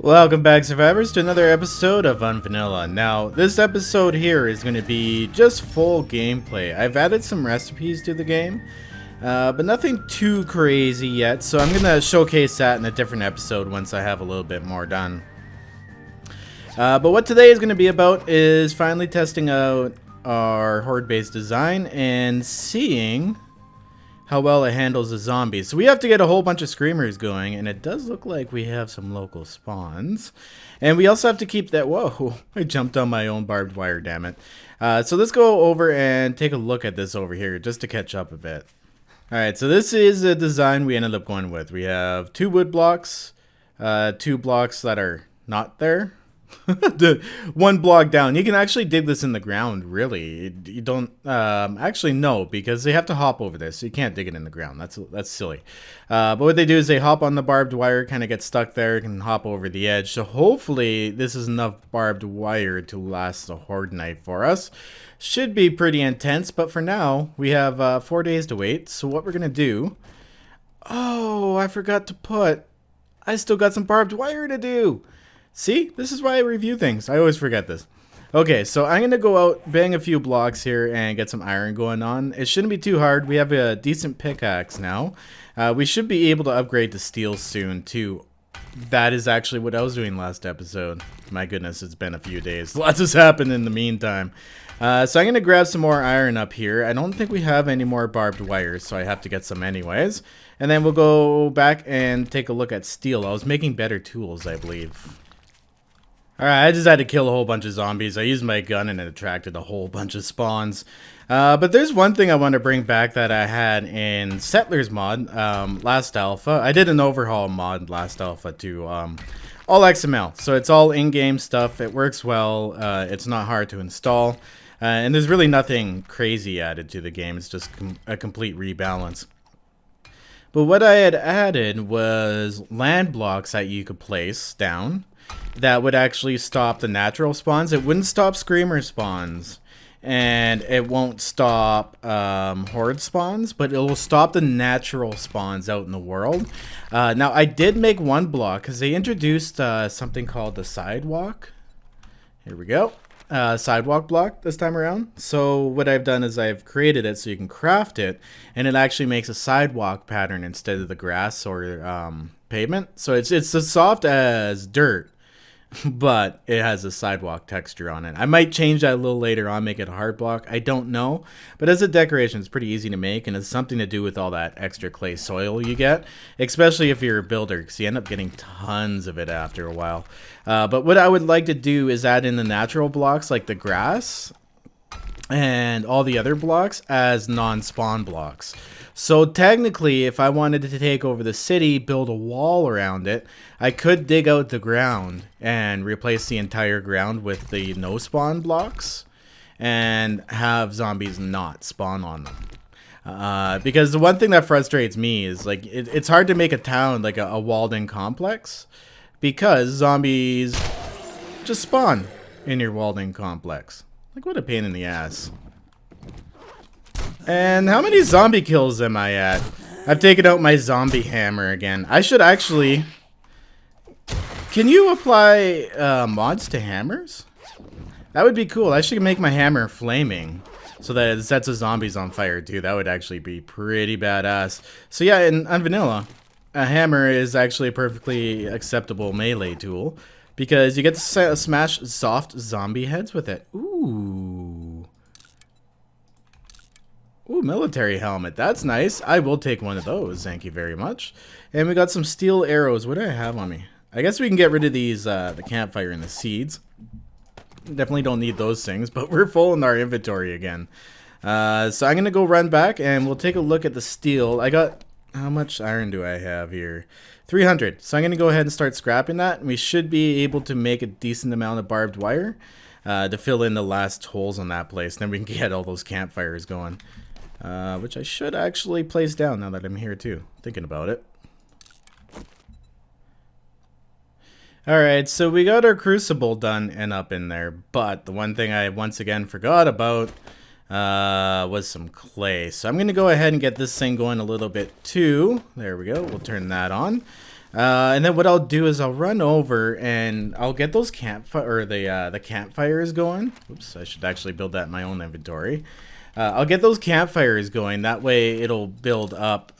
Welcome back, survivors, to another episode of Unvanilla. Now, this episode here is going to be just full gameplay. I've added some recipes to the game, but nothing too crazy yet, so I'm going to showcase that in a different episode once I have a little bit more done. But what today is going to be about is finally testing out our horde-based design and seeing how well it handles the zombies. So we have to get a whole bunch of screamers going, and it does look like we have some local spawns. And we also have to keep that... Whoa, I jumped on my own barbed wire, damn it. So let's go over and take a look at this over here, just to catch up a bit. Alright, so this is the design we ended up going with. We have 2 wood blocks, 2 blocks that are not there. The 1 block down. You can actually dig this in the ground, really. You don't actually no, because they have to hop over this, so you can't dig it in the ground. That's silly. But what they do is they hop on the barbed wire, kind of get stuck there, can hop over the edge. So hopefully this is enough barbed wire to last the horde night for us. Should be pretty intense, but for now we have 4 days to wait. So what we're gonna do? Oh, I forgot to put. I still got some barbed wire to do. See, this is why I review things. I always forget this. Okay, so I'm going to go out, bang a few blocks here, and get some iron going on. It shouldn't be too hard. We have a decent pickaxe now. We should be able to upgrade to steel soon, too. That is actually what I was doing last episode. My goodness, it's been a few days. Lots has happened in the meantime. So I'm going to grab some more iron up here. I don't think we have any more barbed wires, so I have to get some anyways. And then we'll go back and take a look at steel. I was making better tools, I believe. Alright, I just had to kill a whole bunch of zombies. I used my gun and it attracted a whole bunch of spawns. But there's one thing I want to bring back that I had in Settlers mod last alpha. I did an overhaul mod last alpha to all XML. So it's all in-game stuff. It works well. It's not hard to install. And there's really nothing crazy added to the game. It's just a complete rebalance. But what I had added was land blocks that you could place down that would actually stop the natural spawns. It wouldn't stop screamer spawns, and it won't stop horde spawns, but it will stop the natural spawns out in the world. Now, I did make 1 block because they introduced something called the sidewalk. Here we go. Sidewalk block this time around. So what I've done is I've created it so you can craft it, and it actually makes a sidewalk pattern instead of the grass or pavement. So it's as soft as dirt, but it has a sidewalk texture on it. I might change that a little later on, make it a hard block. I don't know. But as a decoration, it's pretty easy to make, and it's something to do with all that extra clay soil you get, especially if you're a builder, because you end up getting tons of it after a while. But what I would like to do is add in the natural blocks, like the grass and all the other blocks, as non-spawn blocks. So technically, if I wanted to take over the city, build a wall around it, I could dig out the ground and replace the entire ground with the no spawn blocks and have zombies not spawn on them. Because the one thing that frustrates me is like it's hard to make a town like a walled-in complex because zombies just spawn in your walled-in complex. Like, what a pain in the ass. And how many zombie kills am I at? I've taken out my zombie hammer again. I should actually... Can you apply mods to hammers? That would be cool. I should make my hammer flaming so that it sets the zombies on fire too. That would actually be pretty badass. So yeah, in Unvanilla, a hammer is actually a perfectly acceptable melee tool because you get to smash soft zombie heads with it. Ooh. Ooh, military helmet. That's nice. I will take one of those. Thank you very much. And we got some steel arrows. What do I have on me? I guess we can get rid of these, the campfire and the seeds. Definitely don't need those things, but we're full in our inventory again. So I'm going to go run back and we'll take a look at the steel. I got... How much iron do I have here? 300. So I'm going to go ahead and start scrapping that. And we should be able to make a decent amount of barbed wire to fill in the last holes on that place. Then we can get all those campfires going. Which I should actually place down now that I'm here too, thinking about it. Alright, so we got our crucible done and up in there, but the one thing I once again forgot about was some clay. So I'm going to go ahead and get this thing going a little bit too. There we go, we'll turn that on. And then what I'll do is I'll run over and I'll get those the campfires going. Oops, I should actually build that in my own inventory. I'll get those campfires going. That way it'll build up.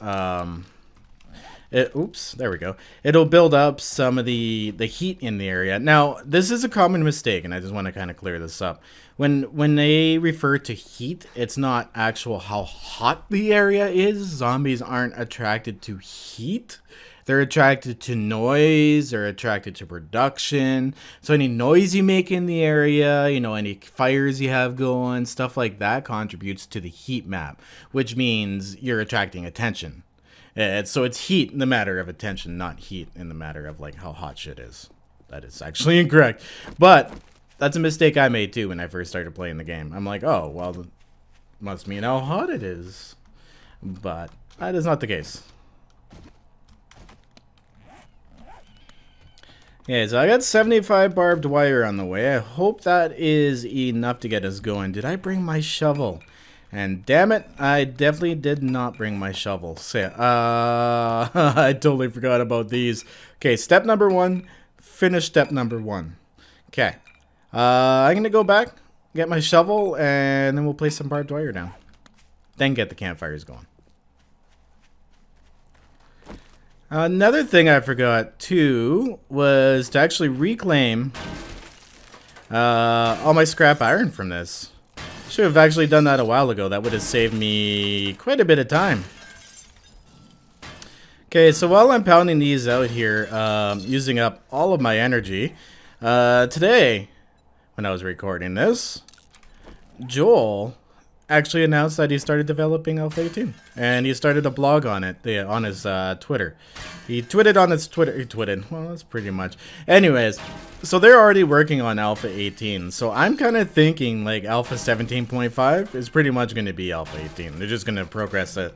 Oops, there we go. It'll build up some of the heat in the area. Now, this is a common mistake, and I just want to kind of clear this up. When they refer to heat, it's not actual how hot the area is. Zombies aren't attracted to heat. They're attracted to noise, they're attracted to production. So any noise you make in the area, you know, any fires you have going, stuff like that contributes to the heat map, which means you're attracting attention. So it's heat in the matter of attention, not heat in the matter of like how hot shit is. That is actually incorrect. But that's a mistake I made too when I first started playing the game. I'm like, oh, well, it must mean how hot it is. But that is not the case. Yeah, so I got 75 barbed wire on the way. I hope that is enough to get us going. Did I bring my shovel? And damn it, I definitely did not bring my shovel. I totally forgot about these. Okay, step number 1, finish step number 1. Okay, I'm gonna go back, get my shovel, and then we'll place some barbed wire down. Then get the campfires going. Another thing I forgot too was to actually reclaim all my scrap iron from this. Should have actually done that a while ago. That would have saved me quite a bit of time. Okay, so while I'm pounding these out here, using up all of my energy, today, when I was recording this, Joel actually announced that he started developing Alpha 18, and he started a blog on it on his Twitter. He tweeted on his Twitter. He tweeted. Well, that's pretty much. Anyways, so they're already working on Alpha 18. So I'm kind of thinking like Alpha 17.5 is pretty much going to be Alpha 18. They're just going to progress it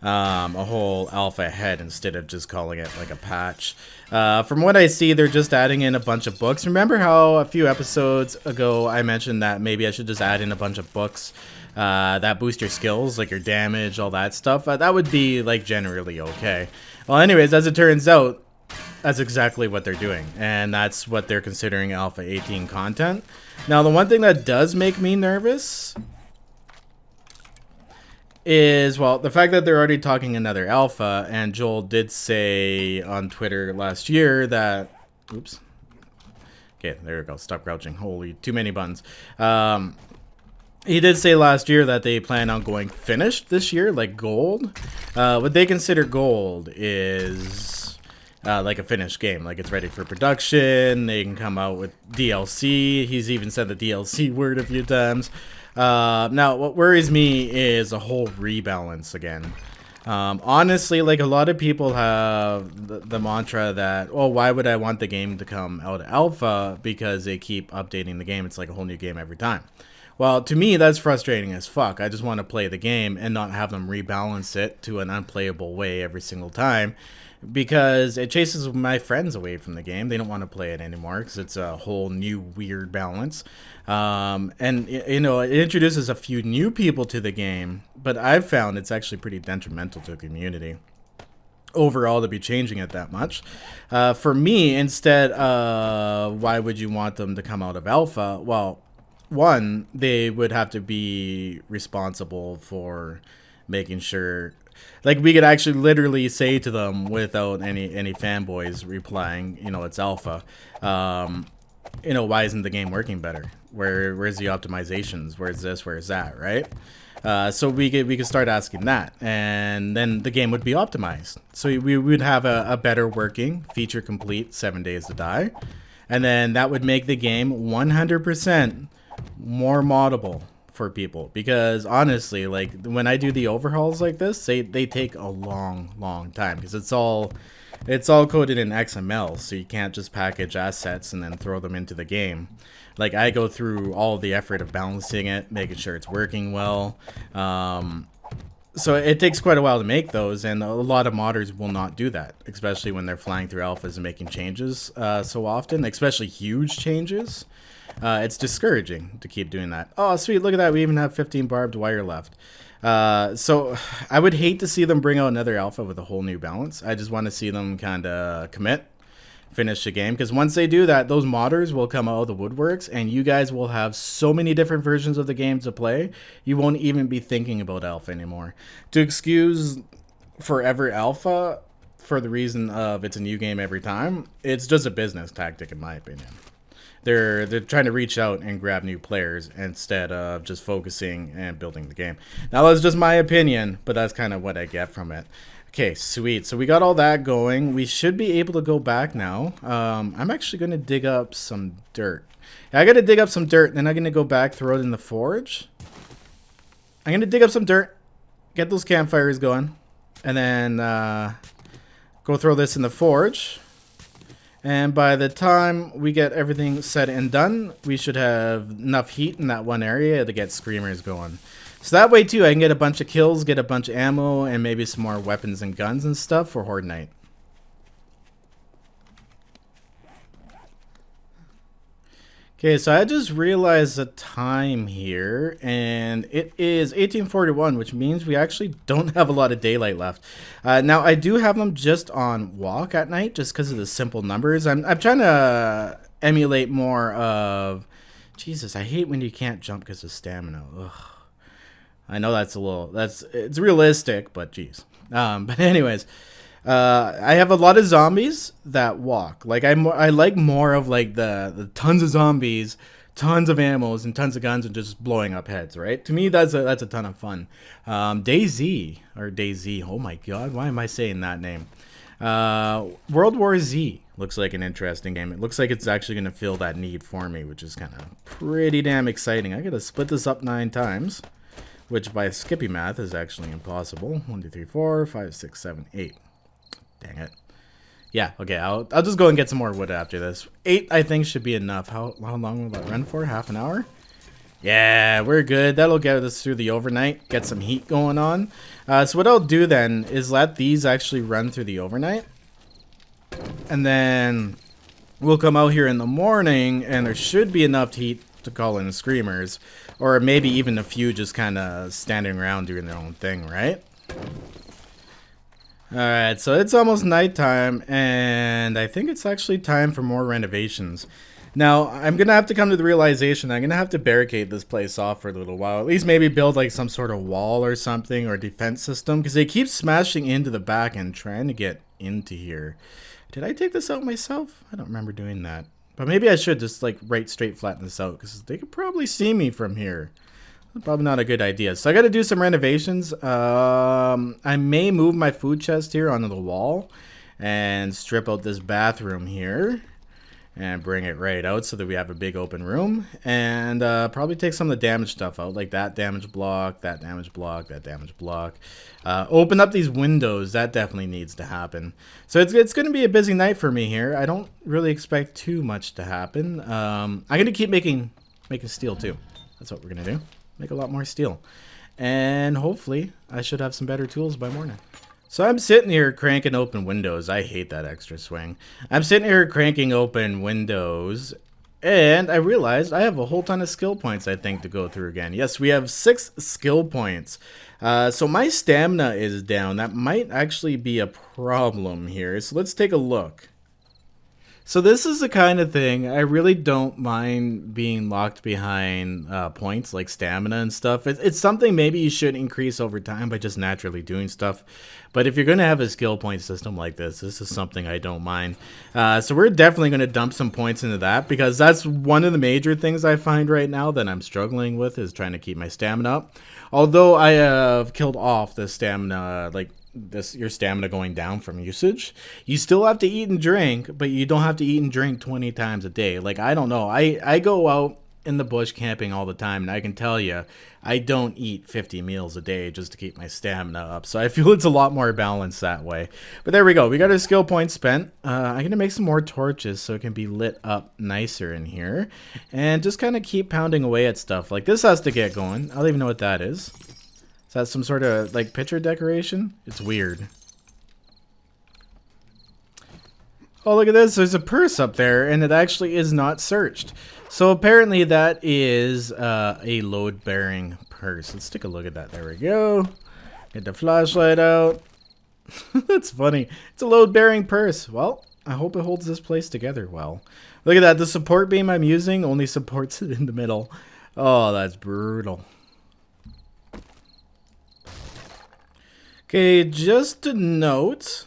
a whole alpha ahead instead of just calling it like a patch. From what I see, they're just adding in a bunch of books. Remember how a few episodes ago I mentioned that maybe I should just add in a bunch of books that boost your skills, like your damage, all that stuff? That would be like generally okay. Well, anyways, as it turns out, that's exactly what they're doing, and that's what they're considering Alpha 18 content. Now, the one thing that does make me nervous is, well, the fact that they're already talking another alpha, and Joel did say on Twitter last year that, oops, okay, there we go, stop crouching, holy, too many buttons. He did say last year that they plan on going finished this year, like gold. What they consider gold is like a finished game, like it's ready for production. They can come out with DLC. He's even said the DLC word a few times. Now, what worries me is a whole rebalance again. Honestly, like a lot of people have the mantra that, oh, why would I want the game to come out alpha? Because they keep updating the game. It's like a whole new game every time. Well, to me, that's frustrating as fuck. I just want to play the game and not have them rebalance it to an unplayable way every single time, because it chases my friends away from the game. They don't want to play it anymore because it's a whole new weird balance. And, you know, it introduces a few new people to the game, but I've found it's actually pretty detrimental to the community overall to be changing it that much. For me, instead, why would you want them to come out of alpha? Well, one, they would have to be responsible for making sure, like, we could actually literally say to them without any fanboys replying, you know, it's alpha. You know, why isn't the game working better? Where's the optimizations? Where's this? Where's that? Right? So we could start asking that, and then the game would be optimized. So we would have a better working, feature complete 7 Days to Die, and then that would make the game 100% more moddable for people, because honestly, like, when I do the overhauls like this, they take a long time, because it's all coded in XML, so you can't just package assets and then throw them into the game. Like, I go through all the effort of balancing it, making sure it's working well. So it takes quite a while to make those, and a lot of modders will not do that, especially when they're flying through alphas and making changes so often, especially huge changes. It's discouraging to keep doing that. Oh, sweet, look at that. We even have 15 barbed wire left. So I would hate to see them bring out another alpha with a whole new balance. I just want to see them kind of commit, finish the game, because once they do that, those modders will come out of the woodworks and you guys will have so many different versions of the game to play, you won't even be thinking about alpha anymore. To excuse forever alpha for the reason of it's a new game every time, it's just a business tactic in my opinion. They're trying to reach out and grab new players instead of just focusing and building the game. Now that's just my opinion, but that's kind of what I get from it. Okay, sweet. So we got all that going. We should be able to go back now. I'm actually going to dig up some dirt. I got to dig up some dirt, then I'm going to go back, throw it in the forge. I'm going to dig up some dirt, get those campfires going, and then go throw this in the forge. And by the time we get everything set and done, we should have enough heat in that one area to get screamers going. So that way too, I can get a bunch of kills, get a bunch of ammo, and maybe some more weapons and guns and stuff for Horde Night. Okay, so I just realized the time here, and it is 1841, which means we actually don't have a lot of daylight left. Now, I do have them just on walk at night, just because of the simple numbers. I'm trying to emulate more of... Jesus, I hate when you can't jump because of stamina. Ugh. I know that's a little... It's realistic, but geez. But anyways... I have a lot of zombies that walk. Like I like more of like the tons of zombies, tons of ammos, and tons of guns, and just blowing up heads. Right? To me, that's a ton of fun. DayZ or DayZ. Oh my God, why am I saying that name? World War Z looks like an interesting game. It looks like it's actually going to fill that need for me, which is kind of pretty damn exciting. I gotta split this up 9 times, which by skippy math is actually impossible. 1, 2, 3, 4, 5, 6, 7, 8. Dang it. Yeah, okay, I'll just go and get some more wood after this. 8, I think, should be enough. How long will that run for? Half an hour? Yeah, we're good. That'll get us through the overnight, get some heat going on. So what I'll do then is let these actually run through the overnight. And then we'll come out here in the morning, and there should be enough heat to call in screamers. Or maybe even a few just kind of standing around doing their own thing, right? Alright, so it's almost nighttime, and I think it's actually time for more renovations. Now, I'm going to have to come to the realization I'm going to have to barricade this place off for a little while. At least maybe build like some sort of wall or something, or defense system, because they keep smashing into the back and trying to get into here. Did I take this out myself? I don't remember doing that. But maybe I should just like right straight flatten this out, because they could probably see me from here. Probably not a good idea. So I got to do some renovations. I may move my food chest here onto the wall and strip out this bathroom here and bring it right out so that we have a big open room, and probably take some of the damaged stuff out, like that damage block, that damage block, that damage block. Open up these windows. That definitely needs to happen. So it's going to be a busy night for me here. I don't really expect too much to happen. I'm going to keep making steel too. That's what we're going to do. Make a lot more steel. And hopefully I should have some better tools by morning. So I'm sitting here cranking open windows. I hate that extra swing. I'm sitting here cranking open windows, and I realized I have a whole ton of skill points, I think, to go through again. Yes, we have 6 skill points. So my stamina is down. That might actually be a problem here. So let's take a look. So this is the kind of thing, I really don't mind being locked behind points like stamina and stuff. It's something maybe you should increase over time by just naturally doing stuff. But if you're going to have a skill point system like this is something I don't mind. So we're definitely going to dump some points into that, because that's one of the major things I find right now that I'm struggling with, is trying to keep my stamina up. Although I have killed off the stamina, like your stamina going down from usage, you still have to eat and drink, but you don't have to eat and drink 20 times a day. Like, I don't know, I go out in the bush camping all the time, and I can tell you I don't eat 50 meals a day just to keep my stamina up. So I feel it's a lot more balanced that way. But there we go, we got our skill points spent. I'm gonna make some more torches so it can be lit up nicer in here, and just kind of keep pounding away at stuff. Like this has to get going. I don't even know what that is. Is that some sort of like picture decoration? It's weird. Oh, look at this. There's a purse up there, and it actually is not searched. So apparently that is a load-bearing purse. Let's take a look at that. There we go. Get the flashlight out. That's funny. It's a load-bearing purse. Well, I hope it holds this place together well. Look at that. The support beam I'm using only supports it in the middle. Oh, that's brutal. Okay, just a note.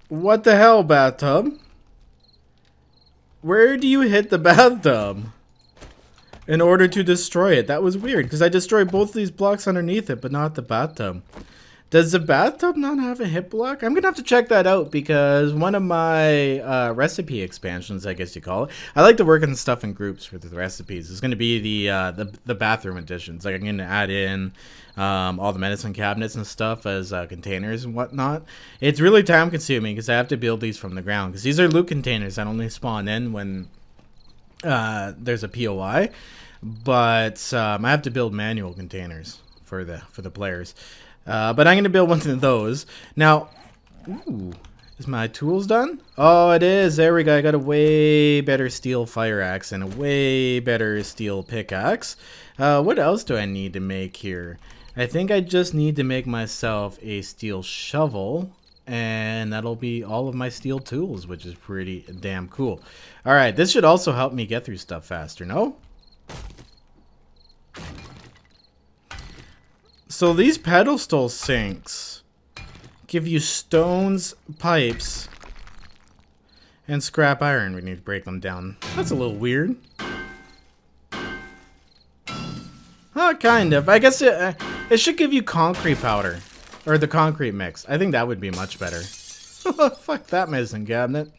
What the hell, bathtub? Where do you hit the bathtub in order to destroy it? That was weird, because I destroyed both these blocks underneath it, but not the bathtub. Does the bathtub not have a hit block? I'm going to have to check that out, because one of my recipe expansions, I guess you call it, I like to work on stuff in groups for the recipes. It's going to be the bathroom editions. Like, I'm going to add in all the medicine cabinets and stuff as containers and whatnot. It's really time consuming, because I have to build these from the ground, because these are loot containers that only spawn in when there's a POI. But I have to build manual containers for the players. But I'm going to build one of those. Now, ooh, is my tools done? Oh, it is. There we go. I got a way better steel fire axe and a way better steel pickaxe. What else do I need to make here? I think I just need to make myself a steel shovel. And that'll be all of my steel tools, which is pretty damn cool. All right, this should also help me get through stuff faster, no? So these pedestal sinks give you stones, pipes, and scrap iron. We need to break them down. That's a little weird. Kind of. I guess it should give you concrete powder. Or the concrete mix. I think that would be much better. Fuck that medicine cabinet.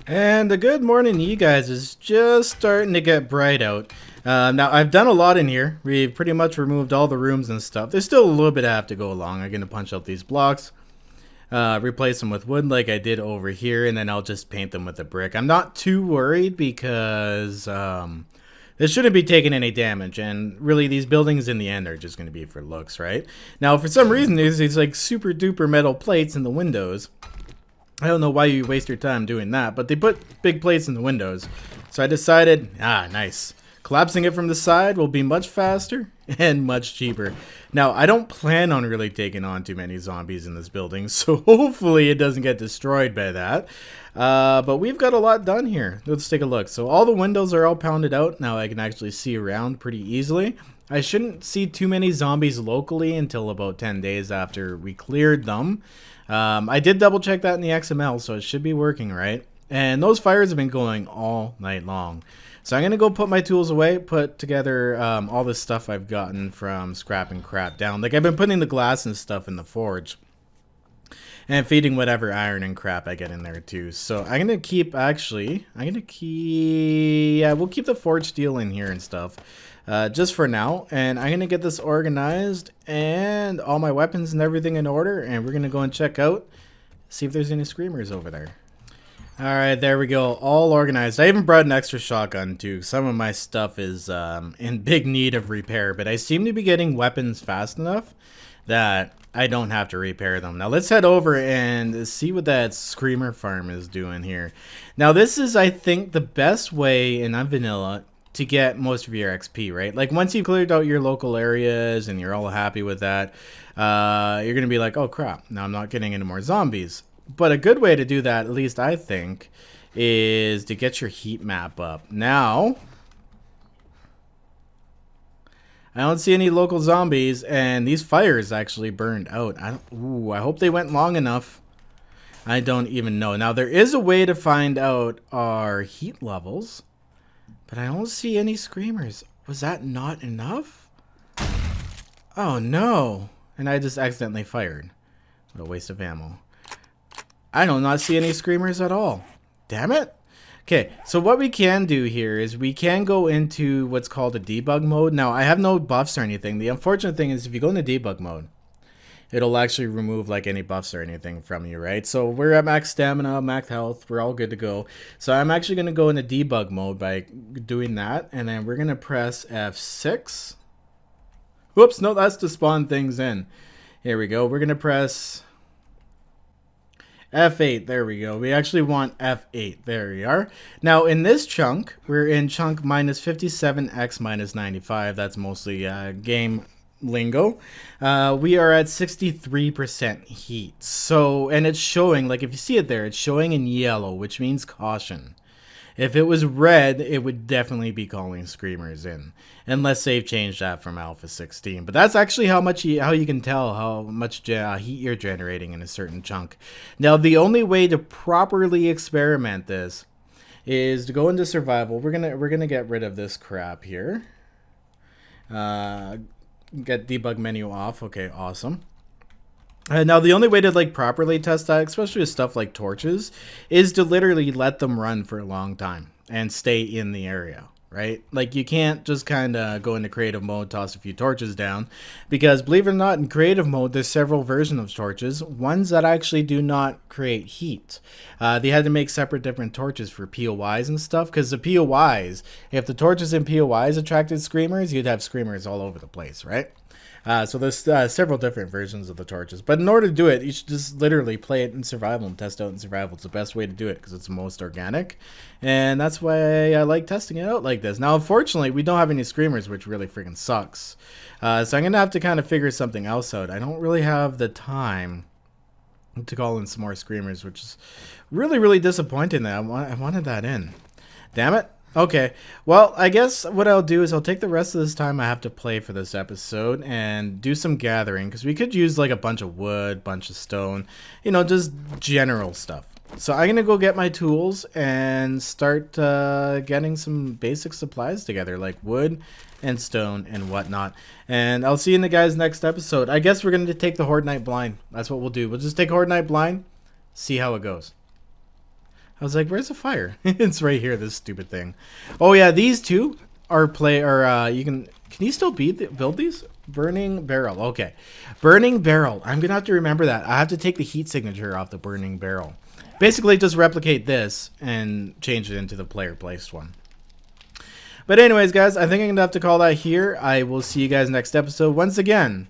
And the good morning, you guys, is just starting to get bright out. Now, I've done a lot in here. We've pretty much removed all the rooms and stuff. There's still a little bit I have to go along. I'm going to punch out these blocks, replace them with wood like I did over here, and then I'll just paint them with a brick. I'm not too worried because this shouldn't be taking any damage, and really these buildings in the end are just going to be for looks, right? Now, for some reason, there's these like super duper metal plates in the windows. I don't know why you waste your time doing that, but they put big plates in the windows. So I decided, nice. Collapsing it from the side will be much faster and much cheaper. Now, I don't plan on really taking on too many zombies in this building, so hopefully it doesn't get destroyed by that. But we've got a lot done here. Let's take a look. So all the windows are all pounded out. Now I can actually see around pretty easily. I shouldn't see too many zombies locally until about 10 days after we cleared them. I did double check that in the XML, so it should be working right. And those fires have been going all night long. So I'm going to go put my tools away, put together all this stuff I've gotten from scrap and crap down. Like I've been putting the glass and stuff in the forge. And feeding whatever iron and crap I get in there too. So I'm going to keep, actually, yeah, we'll keep the forged steel in here and stuff. Just for now, and I'm gonna get this organized and all my weapons and everything in order, and we're gonna go and check out, see if there's any screamers over there. Alright, there we go, all organized. I even brought an extra shotgun too. Some of my stuff is in big need of repair, but I seem to be getting weapons fast enough that I don't have to repair them. Now let's head over and see what that screamer farm is doing here. Now this is, I think, the best way in Unvanilla to get most of your XP, right? Like once you've cleared out your local areas and you're all happy with that, you're gonna be like, oh crap, now I'm not getting any more zombies. But a good way to do that, at least I think, is to get your heat map up. Now, I don't see any local zombies, and these fires actually burned out. I hope they went long enough. I don't even know. Now, there is a way to find out our heat levels. But I don't see any screamers. Was that not enough? Oh no. And I just accidentally fired. What a waste of ammo. I do not see any screamers at all. Damn it. Okay, so what we can do here is we can go into what's called a debug mode. Now, I have no buffs or anything. The unfortunate thing is if you go into debug mode, it'll actually remove like any buffs or anything from you, right? So we're at max stamina, max health, we're all good to go. So I'm actually going to go into debug mode by doing that, and then we're going to press F6. Whoops, no, that's to spawn things in. Here we go. We're going to press F8, there we go. We actually want F8. There we are. Now, in this chunk, we're in chunk minus 57x minus 95. That's mostly game lingo. We are at 63% heat. So, and it's showing, like if you see it there, it's showing in yellow, which means caution. If it was red, it would definitely be calling screamers in, unless they've changed that from Alpha 16. But that's actually how you can tell how much heat you're generating in a certain chunk. Now, the only way to properly experiment this is to go into survival. We're gonna get rid of this crap here. Get debug menu off. Okay, awesome. Now, the only way to like properly test that, especially with stuff like torches, is to literally let them run for a long time and stay in the area, right? Like, you can't just kind of go into creative mode, toss a few torches down, because believe it or not, in creative mode, there's several versions of torches, ones that actually do not create heat. They had to make separate different torches for POIs and stuff, because the POIs, if the torches in POIs attracted screamers, you'd have screamers all over the place, right? So there's several different versions of the torches. But in order to do it, you should just literally play it in survival and test out in survival. It's the best way to do it because it's the most organic. And that's why I like testing it out like this. Now, unfortunately, we don't have any screamers, which really freaking sucks. So I'm going to have to kind of figure something else out. I don't really have the time to call in some more screamers, which is really, really disappointing that I wanted that in. Damn it. Okay, well, I guess what I'll do is I'll take the rest of this time I have to play for this episode and do some gathering, because we could use like a bunch of wood, bunch of stone, you know, just general stuff. So I'm going to go get my tools and start getting some basic supplies together, like wood and stone and whatnot. And I'll see you in the guys' next episode. I guess we're going to take the Horde Night Blind. That's what we'll do. We'll just take Horde Night Blind, see how it goes. I was like, where's the fire? It's right here, this stupid thing. Oh yeah, these two are you can you still build these? Burning barrel, okay. Burning barrel, I'm gonna have to remember that. I have to take the heat signature off the burning barrel. Basically, just replicate this and change it into the player placed one. But anyways, guys, I think I'm gonna have to call that here. I will see you guys next episode. Once again,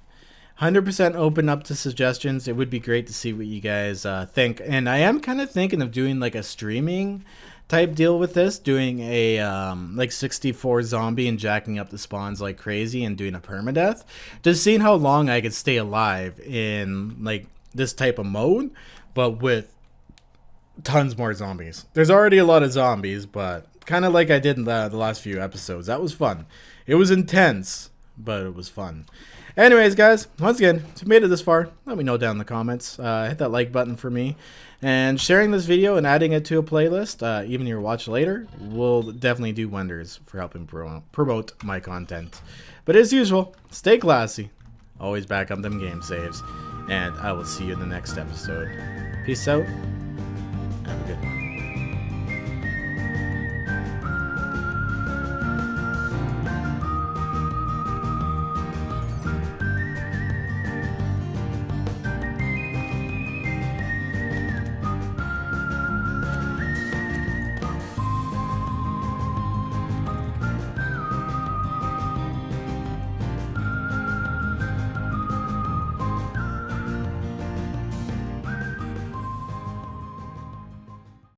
100% open up to suggestions. It would be great to see what you guys think. And I am kind of thinking of doing like a streaming type deal with this. Doing a like 64 zombie and jacking up the spawns like crazy and doing a permadeath. Just seeing how long I could stay alive in like this type of mode. But with tons more zombies. There's already a lot of zombies, but kind of like I did in the last few episodes. That was fun. It was intense, but it was fun. Anyways, guys, once again, if you made it this far, let me know down in the comments. Hit that like button for me. And sharing this video and adding it to a playlist, even your watch later, will definitely do wonders for helping promote my content. But as usual, stay classy. Always back up them game saves. And I will see you in the next episode. Peace out. Have a good one.